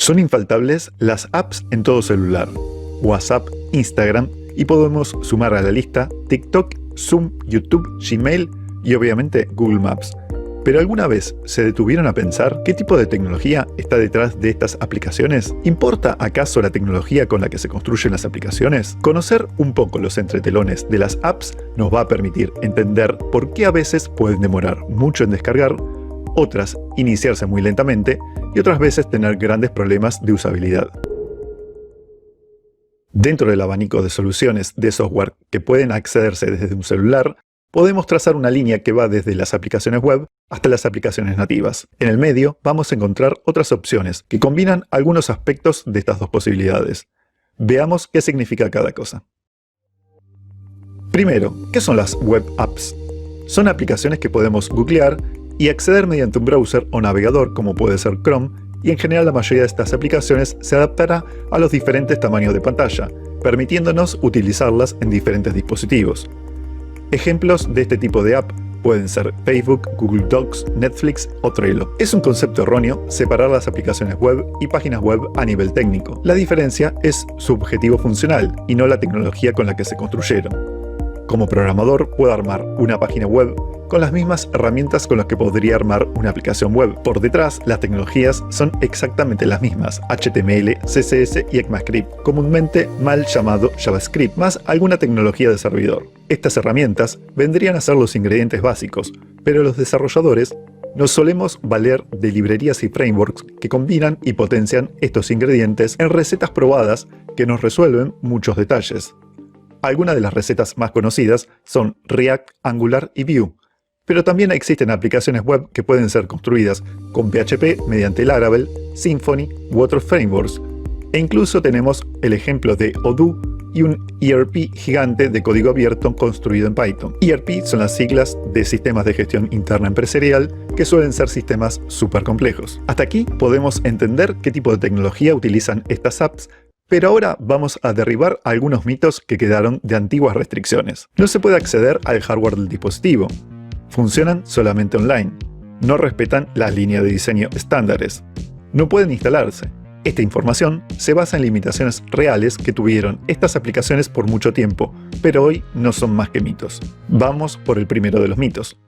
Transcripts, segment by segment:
Son infaltables las apps en todo celular, WhatsApp, Instagram, y podemos sumar a la lista TikTok, Zoom, YouTube, Gmail y obviamente Google Maps. ¿Pero alguna vez se detuvieron a pensar qué tipo de tecnología está detrás de estas aplicaciones? ¿Importa acaso la tecnología con la que se construyen las aplicaciones? Conocer un poco los entretelones de las apps nos va a permitir entender por qué a veces pueden demorar mucho en descargar, otras iniciarse muy lentamente y otras veces tener grandes problemas de usabilidad. Dentro del abanico de soluciones de software que pueden accederse desde un celular, podemos trazar una línea que va desde las aplicaciones web hasta las aplicaciones nativas. En el medio vamos a encontrar otras opciones que combinan algunos aspectos de estas dos posibilidades. Veamos qué significa cada cosa. Primero, ¿qué son las web apps? Son aplicaciones que podemos googlear y acceder mediante un browser o navegador como puede ser Chrome, y en general la mayoría de estas aplicaciones se adaptará a los diferentes tamaños de pantalla, permitiéndonos utilizarlas en diferentes dispositivos. Ejemplos de este tipo de app pueden ser Facebook, Google Docs, Netflix o Trello. Es un concepto erróneo separar las aplicaciones web y páginas web a nivel técnico. La diferencia es su objetivo funcional y no la tecnología con la que se construyeron. Como programador puedo armar una página web con las mismas herramientas con las que podría armar una aplicación web. Por detrás, las tecnologías son exactamente las mismas: HTML, CSS y ECMAScript, comúnmente mal llamado JavaScript, más alguna tecnología de servidor. Estas herramientas vendrían a ser los ingredientes básicos, pero los desarrolladores nos solemos valer de librerías y frameworks que combinan y potencian estos ingredientes en recetas probadas que nos resuelven muchos detalles. Algunas de las recetas más conocidas son React, Angular y Vue, pero también existen aplicaciones web que pueden ser construidas con PHP mediante Laravel, Symfony u otros frameworks, e incluso tenemos el ejemplo de Odoo y un ERP gigante de código abierto construido en Python. ERP son las siglas de sistemas de gestión interna empresarial, que suelen ser sistemas súper complejos. Hasta aquí podemos entender qué tipo de tecnología utilizan estas apps, pero ahora vamos a derribar algunos mitos que quedaron de antiguas restricciones. No se puede acceder al hardware del dispositivo. Funcionan solamente online. No respetan las líneas de diseño estándares. No pueden instalarse. Esta información se basa en limitaciones reales que tuvieron estas aplicaciones por mucho tiempo, pero hoy no son más que mitos. Vamos por el primero de los mitos.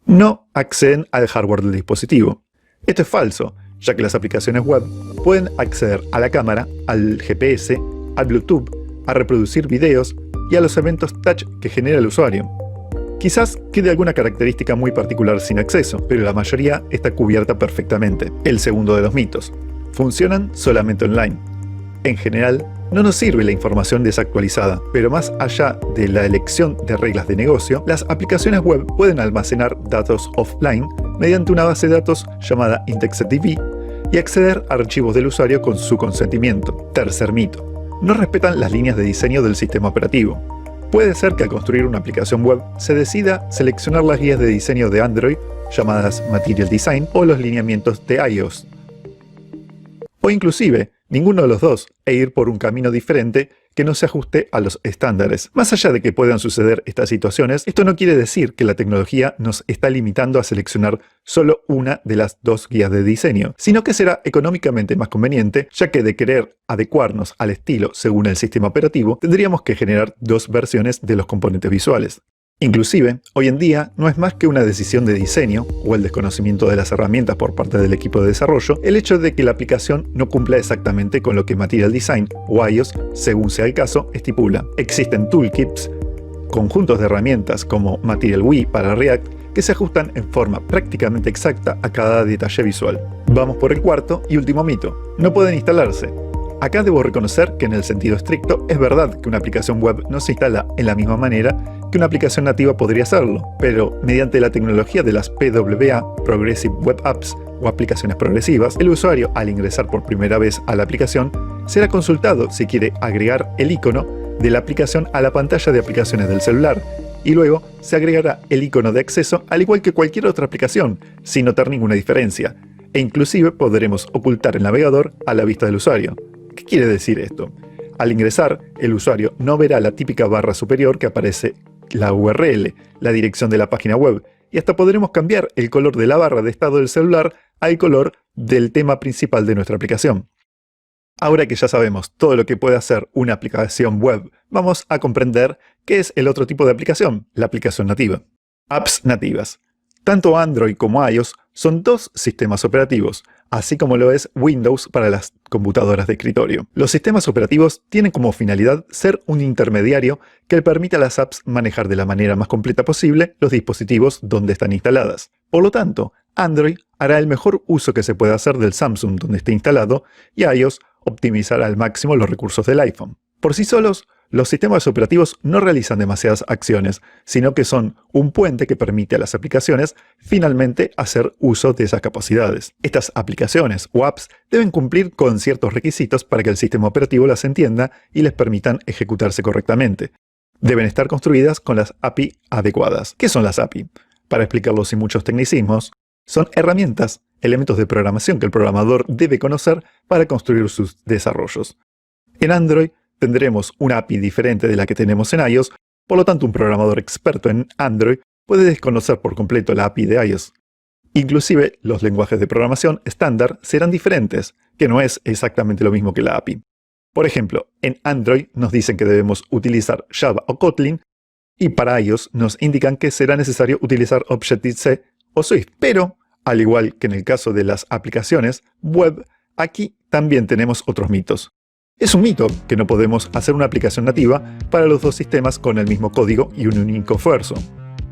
No acceden al hardware del dispositivo. Esto es falso, ya que las aplicaciones web pueden acceder a la cámara, al GPS, al Bluetooth, a reproducir videos y a los eventos touch que genera el usuario. Quizás quede alguna característica muy particular sin acceso, pero la mayoría está cubierta perfectamente. El segundo de los mitos. Funcionan solamente online. En general, no nos sirve la información desactualizada, pero más allá de la elección de reglas de negocio, las aplicaciones web pueden almacenar datos offline mediante una base de datos llamada IndexedDB y acceder a archivos del usuario con su consentimiento. Tercer mito. No respetan las líneas de diseño del sistema operativo. Puede ser que al construir una aplicación web se decida seleccionar las guías de diseño de Android, llamadas Material Design, o los lineamientos de iOS. O inclusive, ninguno de los dos, e ir por un camino diferente que no se ajuste a los estándares. Más allá de que puedan suceder estas situaciones, esto no quiere decir que la tecnología nos está limitando a seleccionar solo una de las dos guías de diseño, sino que será económicamente más conveniente, ya que de querer adecuarnos al estilo según el sistema operativo, tendríamos que generar dos versiones de los componentes visuales. Inclusive, hoy en día no es más que una decisión de diseño o el desconocimiento de las herramientas por parte del equipo de desarrollo el hecho de que la aplicación no cumpla exactamente con lo que Material Design o iOS, según sea el caso, estipula. Existen toolkits, conjuntos de herramientas como Material UI para React, que se ajustan en forma prácticamente exacta a cada detalle visual. Vamos por el cuarto y último mito. No pueden instalarse. Acá debo reconocer que en el sentido estricto es verdad que una aplicación web no se instala en la misma manera que una aplicación nativa podría hacerlo, pero mediante la tecnología de las PWA, Progressive Web Apps o aplicaciones progresivas, el usuario al ingresar por primera vez a la aplicación será consultado si quiere agregar el icono de la aplicación a la pantalla de aplicaciones del celular, y luego se agregará el icono de acceso al igual que cualquier otra aplicación, sin notar ninguna diferencia, e inclusive podremos ocultar el navegador a la vista del usuario. ¿Qué quiere decir esto? Al ingresar, el usuario no verá la típica barra superior que aparece la URL, la dirección de la página web, y hasta podremos cambiar el color de la barra de estado del celular al color del tema principal de nuestra aplicación. Ahora que ya sabemos todo lo que puede hacer una aplicación web, vamos a comprender qué es el otro tipo de aplicación, la aplicación nativa. Apps nativas. Tanto Android como iOS son dos sistemas operativos, así como lo es Windows para las computadoras de escritorio. Los sistemas operativos tienen como finalidad ser un intermediario que le permite a las apps manejar de la manera más completa posible los dispositivos donde están instaladas. Por lo tanto, Android hará el mejor uso que se pueda hacer del Samsung donde esté instalado y iOS optimizará al máximo los recursos del iPhone. Por sí solos, los sistemas operativos no realizan demasiadas acciones, sino que son un puente que permite a las aplicaciones finalmente hacer uso de esas capacidades. Estas aplicaciones o apps deben cumplir con ciertos requisitos para que el sistema operativo las entienda y les permitan ejecutarse correctamente. Deben estar construidas con las API adecuadas. ¿Qué son las API? Para explicarlo sin muchos tecnicismos, son herramientas, elementos de programación que el programador debe conocer para construir sus desarrollos. En Android tendremos una API diferente de la que tenemos en iOS, por lo tanto un programador experto en Android puede desconocer por completo la API de iOS. Inclusive los lenguajes de programación estándar serán diferentes, que no es exactamente lo mismo que la API. Por ejemplo, en Android nos dicen que debemos utilizar Java o Kotlin, y para iOS nos indican que será necesario utilizar Objective-C o Swift. Pero, al igual que en el caso de las aplicaciones web, aquí también tenemos otros mitos. Es un mito que no podemos hacer una aplicación nativa para los dos sistemas con el mismo código y un único esfuerzo.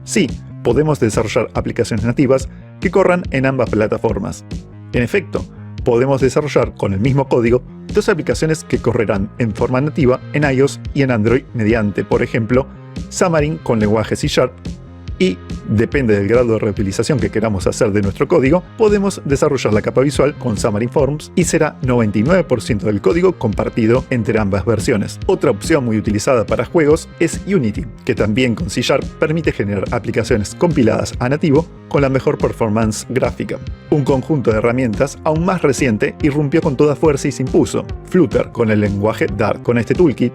Sí, podemos desarrollar aplicaciones nativas que corran en ambas plataformas. En efecto, podemos desarrollar con el mismo código dos aplicaciones que correrán en forma nativa en iOS y en Android mediante, por ejemplo, Xamarin con lenguaje C# y, depende del grado de reutilización que queramos hacer de nuestro código, podemos desarrollar la capa visual con Xamarin Forms y será 99% del código compartido entre ambas versiones. Otra opción muy utilizada para juegos es Unity, que también con C# permite generar aplicaciones compiladas a nativo con la mejor performance gráfica. Un conjunto de herramientas aún más reciente irrumpió con toda fuerza y se impuso: Flutter con el lenguaje Dart. Con este toolkit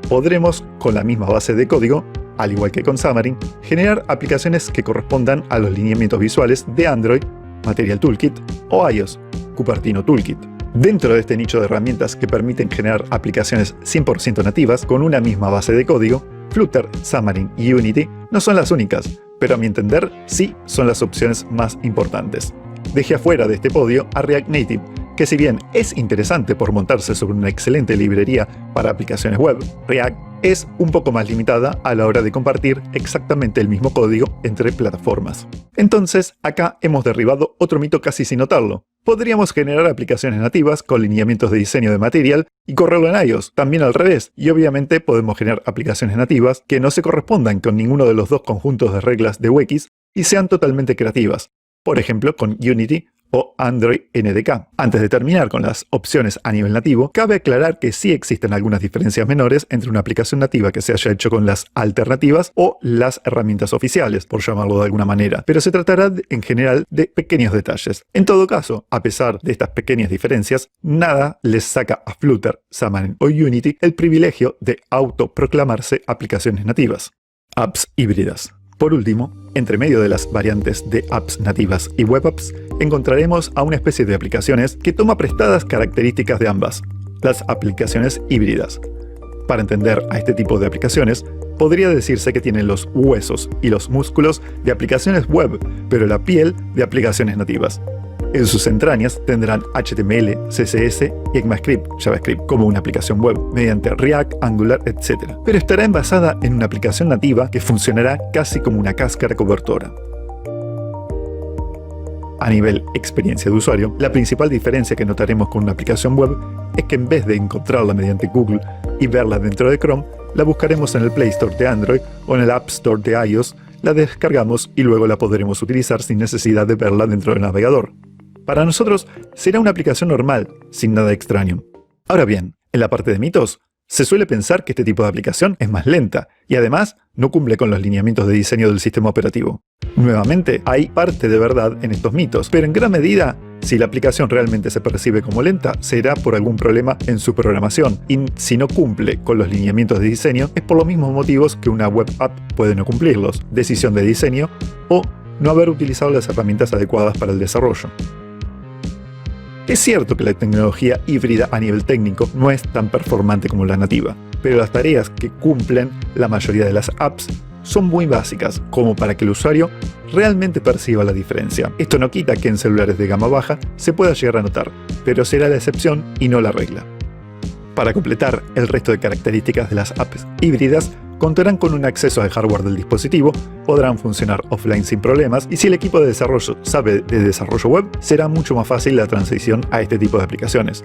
podremos, con la misma base de código, al igual que con Xamarin, generar aplicaciones que correspondan a los lineamientos visuales de Android, Material Toolkit, o iOS, Cupertino Toolkit. Dentro de este nicho de herramientas que permiten generar aplicaciones 100% nativas con una misma base de código, Flutter, Xamarin y Unity no son las únicas, pero a mi entender sí son las opciones más importantes. Dejé afuera de este podio a React Native, que si bien es interesante por montarse sobre una excelente librería para aplicaciones web, React es un poco más limitada a la hora de compartir exactamente el mismo código entre plataformas. Entonces, acá hemos derribado otro mito casi sin notarlo. Podríamos generar aplicaciones nativas con lineamientos de diseño de Material y correrlo en iOS, también al revés, y obviamente podemos generar aplicaciones nativas que no se correspondan con ninguno de los dos conjuntos de reglas de UX y sean totalmente creativas, por ejemplo con Unity o Android NDK. Antes de terminar con las opciones a nivel nativo, cabe aclarar que sí existen algunas diferencias menores entre una aplicación nativa que se haya hecho con las alternativas o las herramientas oficiales, por llamarlo de alguna manera, pero se tratará en general de pequeños detalles. En todo caso, a pesar de estas pequeñas diferencias, nada les saca a Flutter, Xamarin o Unity el privilegio de autoproclamarse aplicaciones nativas. Apps híbridas. Por último, entre medio de las variantes de apps nativas y web apps, encontraremos a una especie de aplicaciones que toma prestadas características de ambas, las aplicaciones híbridas. Para entender a este tipo de aplicaciones, podría decirse que tienen los huesos y los músculos de aplicaciones web, pero la piel de aplicaciones nativas. En sus entrañas tendrán HTML, CSS y ECMAScript, JavaScript, como una aplicación web, mediante React, Angular, etc. Pero estará envasada en una aplicación nativa que funcionará casi como una cáscara cobertora. A nivel experiencia de usuario, la principal diferencia que notaremos con una aplicación web es que en vez de encontrarla mediante Google y verla dentro de Chrome, la buscaremos en el Play Store de Android o en el App Store de iOS, la descargamos y luego la podremos utilizar sin necesidad de verla dentro del navegador. Para nosotros será una aplicación normal, sin nada extraño. Ahora bien, en la parte de mitos, se suele pensar que este tipo de aplicación es más lenta y además no cumple con los lineamientos de diseño del sistema operativo. Nuevamente, hay parte de verdad en estos mitos, pero en gran medida, si la aplicación realmente se percibe como lenta, será por algún problema en su programación, y si no cumple con los lineamientos de diseño, es por los mismos motivos que una web app puede no cumplirlos: decisión de diseño o no haber utilizado las herramientas adecuadas para el desarrollo. Es cierto que la tecnología híbrida a nivel técnico no es tan performante como la nativa, pero las tareas que cumplen la mayoría de las apps son muy básicas como para que el usuario realmente perciba la diferencia. Esto no quita que en celulares de gama baja se pueda llegar a notar, pero será la excepción y no la regla. Para completar el resto de características de las apps híbridas, contarán con un acceso al hardware del dispositivo, podrán funcionar offline sin problemas y si el equipo de desarrollo sabe de desarrollo web, será mucho más fácil la transición a este tipo de aplicaciones.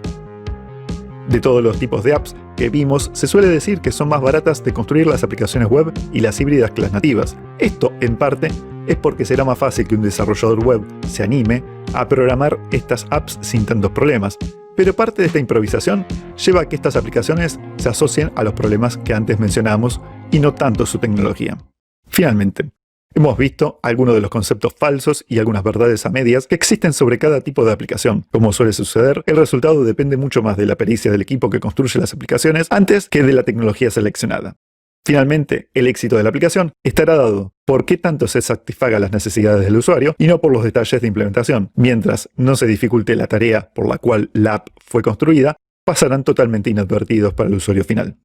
De todos los tipos de apps que vimos, se suele decir que son más baratas de construir las aplicaciones web y las híbridas que las nativas. Esto, en parte, es porque será más fácil que un desarrollador web se anime a programar estas apps sin tantos problemas. Pero parte de esta improvisación lleva a que estas aplicaciones se asocien a los problemas que antes mencionamos y no tanto su tecnología. Finalmente, hemos visto algunos de los conceptos falsos y algunas verdades a medias que existen sobre cada tipo de aplicación. Como suele suceder, el resultado depende mucho más de la pericia del equipo que construye las aplicaciones antes que de la tecnología seleccionada. Finalmente, el éxito de la aplicación estará dado por qué tanto se satisfaga las necesidades del usuario y no por los detalles de implementación. Mientras no se dificulte la tarea por la cual la app fue construida, pasarán totalmente inadvertidos para el usuario final.